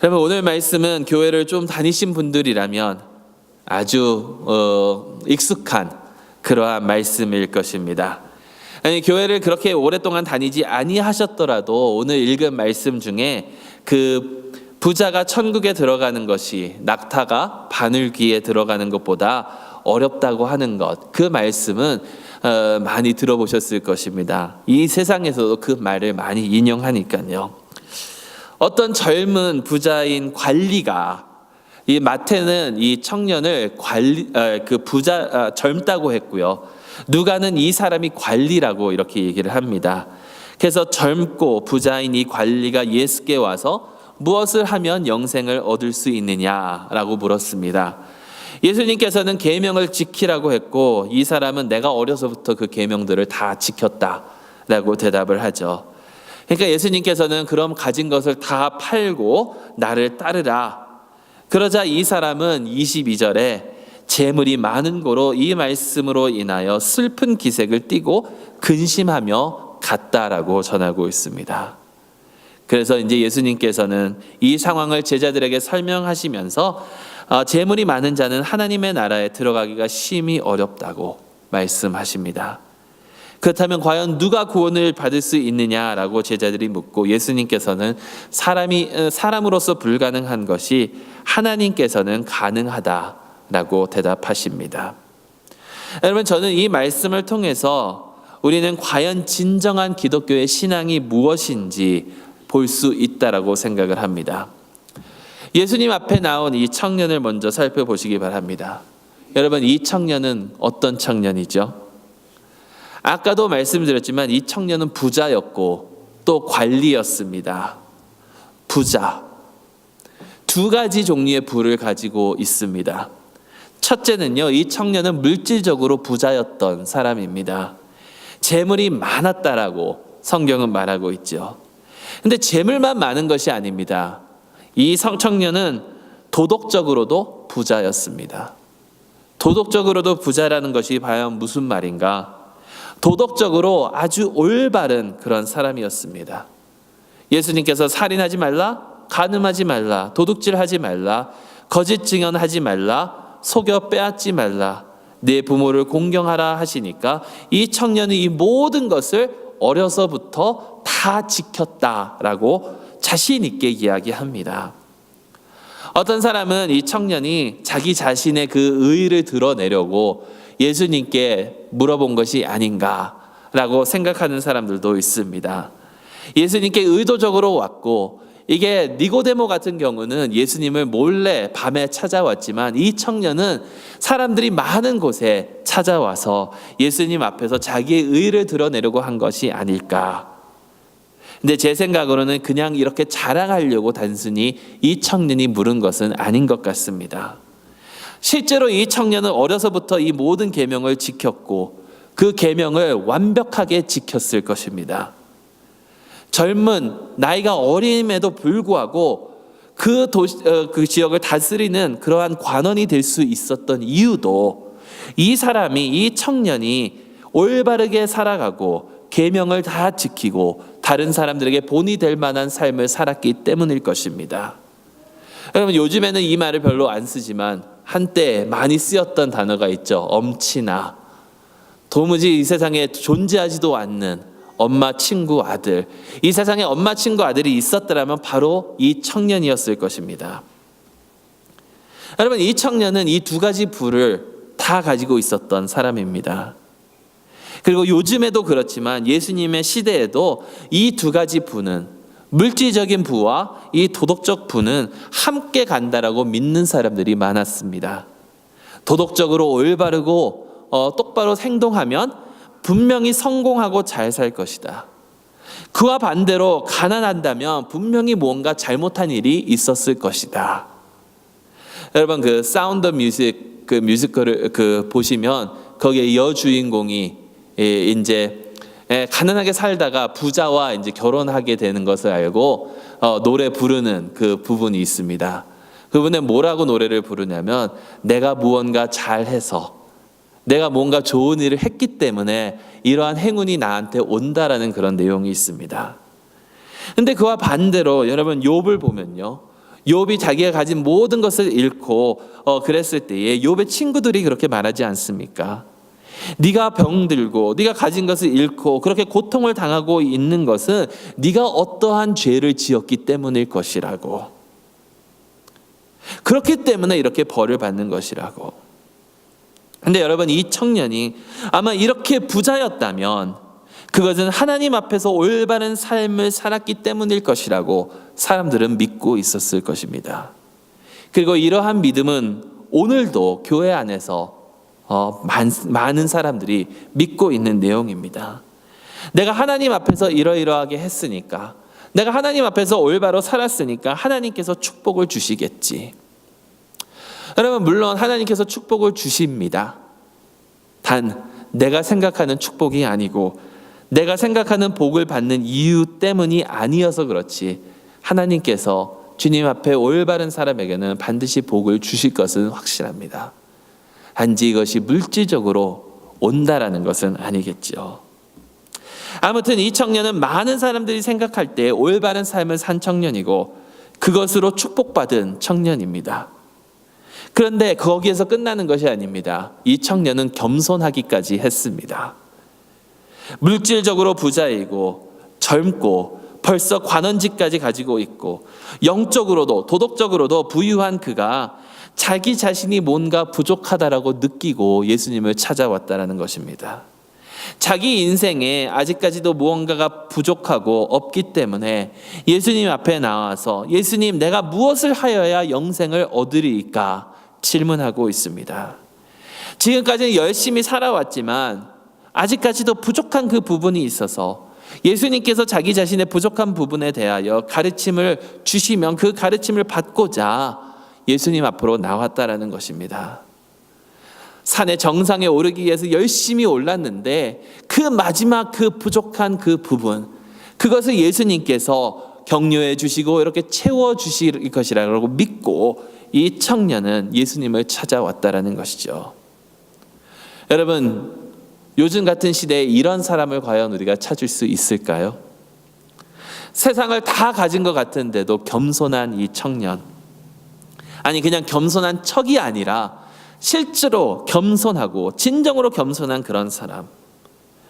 여러분, 오늘 말씀은 교회를 좀 다니신 분들이라면 아주 익숙한 그러한 말씀일 것입니다. 아니, 교회를 그렇게 오랫동안 다니지 아니하셨더라도 오늘 읽은 말씀 중에 그 부자가 천국에 들어가는 것이 낙타가 바늘귀에 들어가는 것보다 어렵다고 하는 것, 그 말씀은 많이 들어보셨을 것입니다. 이 세상에서도 그 말을 많이 인용하니까요. 어떤 젊은 부자인 관리가, 이 마태는 이 청년을 젊다고 했고요. 누가는 이 사람이 관리라고 이렇게 얘기를 합니다. 그래서 젊고 부자인 이 관리가 예수께 와서 무엇을 하면 영생을 얻을 수 있느냐라고 물었습니다. 예수님께서는 계명을 지키라고 했고, 이 사람은 내가 어려서부터 그 계명들을 다 지켰다라고 대답을 하죠. 그러니까 예수님께서는 그럼 가진 것을 다 팔고 나를 따르라. 그러자 이 사람은 22절에 재물이 많은 고로 이 말씀으로 인하여 슬픈 기색을 띠고 근심하며 갔다라고 전하고 있습니다. 그래서 이제 예수님께서는 이 상황을 제자들에게 설명하시면서 재물이 많은 자는 하나님의 나라에 들어가기가 심히 어렵다고 말씀하십니다. 그렇다면 과연 누가 구원을 받을 수 있느냐라고 제자들이 묻고, 예수님께서는 사람으로서 불가능한 것이 하나님께서는 가능하다라고 대답하십니다. 여러분, 저는 이 말씀을 통해서 우리는 과연 진정한 기독교의 신앙이 무엇인지 볼 수 있다라고 생각을 합니다. 예수님 앞에 나온 이 청년을 먼저 살펴보시기 바랍니다. 여러분, 이 청년은 어떤 청년이죠? 아까도 말씀드렸지만 이 청년은 부자였고 또 관리였습니다. 부자. 두 가지 종류의 부를 가지고 있습니다. 첫째는요, 이 청년은 물질적으로 부자였던 사람입니다. 재물이 많았다라고 성경은 말하고 있죠. 근데 재물만 많은 것이 아닙니다. 이 청년은 도덕적으로도 부자였습니다. 도덕적으로도 부자라는 것이 과연 무슨 말인가? 도덕적으로 아주 올바른 그런 사람이었습니다. 예수님께서 살인하지 말라, 간음하지 말라, 도둑질하지 말라, 거짓 증언하지 말라, 속여 빼앗지 말라, 내 부모를 공경하라 하시니까 이 청년이 이 모든 것을 어려서부터 다 지켰다라고 자신 있게 이야기합니다. 어떤 사람은 이 청년이 자기 자신의 그 의의를 드러내려고 예수님께 물어본 것이 아닌가라고 생각하는 사람들도 있습니다. 예수님께 의도적으로 왔고, 이게 니고데모 같은 경우는 예수님을 몰래 밤에 찾아왔지만 이 청년은 사람들이 많은 곳에 찾아와서 예수님 앞에서 자기의 의의를 드러내려고 한 것이 아닐까. 근데 제 생각으로는 그냥 이렇게 자랑하려고 단순히 이 청년이 물은 것은 아닌 것 같습니다. 실제로 이 청년은 어려서부터 이 모든 계명을 지켰고 그 계명을 완벽하게 지켰을 것입니다. 젊은 나이가 어림에도 불구하고 그 지역을 다스리는 그러한 관원이 될 수 있었던 이유도 이 사람이, 이 청년이 올바르게 살아가고 계명을 다 지키고 다른 사람들에게 본이 될 만한 삶을 살았기 때문일 것입니다. 여러분, 요즘에는 이 말을 별로 안 쓰지만 한때 많이 쓰였던 단어가 있죠. 엄친아. 도무지 이 세상에 존재하지도 않는 엄마, 친구, 아들. 이 세상에 엄마, 친구, 아들이 있었더라면 바로 이 청년이었을 것입니다. 여러분, 이 청년은 이 두 가지 부를 다 가지고 있었던 사람입니다. 그리고 요즘에도 그렇지만 예수님의 시대에도 이 두 가지 부는, 물질적인 부와 이 도덕적 부는 함께 간다라고 믿는 사람들이 많았습니다. 도덕적으로 올바르고 똑바로 행동하면 분명히 성공하고 잘 살 것이다. 그와 반대로 가난한다면 분명히 뭔가 잘못한 일이 있었을 것이다. 여러분, 그 사운드 뮤직 그 뮤지컬을 보시면 거기에 여주인공이 이제 가난하게 살다가 부자와 이제 결혼하게 되는 것을 알고 노래 부르는 그 부분이 있습니다. 그분은 뭐라고 노래를 부르냐면, 내가 무언가 잘해서, 내가 뭔가 좋은 일을 했기 때문에 이러한 행운이 나한테 온다라는 그런 내용이 있습니다. 근데 그와 반대로 여러분, 욥을 보면요, 욥이 자기가 가진 모든 것을 잃고 그랬을 때에 욥의 친구들이 그렇게 말하지 않습니까? 네가 병들고 네가 가진 것을 잃고 그렇게 고통을 당하고 있는 것은 네가 어떠한 죄를 지었기 때문일 것이라고. 그렇기 때문에 이렇게 벌을 받는 것이라고. 근데 여러분, 이 청년이 아마 이렇게 부자였다면 그것은 하나님 앞에서 올바른 삶을 살았기 때문일 것이라고 사람들은 믿고 있었을 것입니다. 그리고 이러한 믿음은 오늘도 교회 안에서 많은 사람들이 믿고 있는 내용입니다. 내가 하나님 앞에서 이러이러하게 했으니까, 내가 하나님 앞에서 올바로 살았으니까 하나님께서 축복을 주시겠지. 여러분, 물론 하나님께서 축복을 주십니다. 단 내가 생각하는 축복이 아니고 내가 생각하는 복을 받는 이유 때문이 아니어서 그렇지, 하나님께서 주님 앞에 올바른 사람에게는 반드시 복을 주실 것은 확실합니다. 단지 이것이 물질적으로 온다라는 것은 아니겠죠. 아무튼 이 청년은 많은 사람들이 생각할 때 올바른 삶을 산 청년이고 그것으로 축복받은 청년입니다. 그런데 거기에서 끝나는 것이 아닙니다. 이 청년은 겸손하기까지 했습니다. 물질적으로 부자이고 젊고 벌써 관원직까지 가지고 있고 영적으로도 도덕적으로도 부유한 그가 자기 자신이 뭔가 부족하다라고 느끼고 예수님을 찾아왔다라는 것입니다. 자기 인생에 아직까지도 무언가가 부족하고 없기 때문에 예수님 앞에 나와서 예수님, 내가 무엇을 하여야 영생을 얻으리까 질문하고 있습니다. 지금까지는 열심히 살아왔지만 아직까지도 부족한 그 부분이 있어서 예수님께서 자기 자신의 부족한 부분에 대하여 가르침을 주시면 그 가르침을 받고자 예수님 앞으로 나왔다라는 것입니다. 산의 정상에 오르기 위해서 열심히 올랐는데 그 마지막 그 부족한 그 부분, 그것을 예수님께서 격려해 주시고 이렇게 채워 주실 것이라고 믿고 이 청년은 예수님을 찾아왔다라는 것이죠. 여러분, 요즘 같은 시대에 이런 사람을 과연 우리가 찾을 수 있을까요? 세상을 다 가진 것 같은데도 겸손한 이 청년, 아니 그냥 겸손한 척이 아니라 실제로 겸손하고 진정으로 겸손한 그런 사람,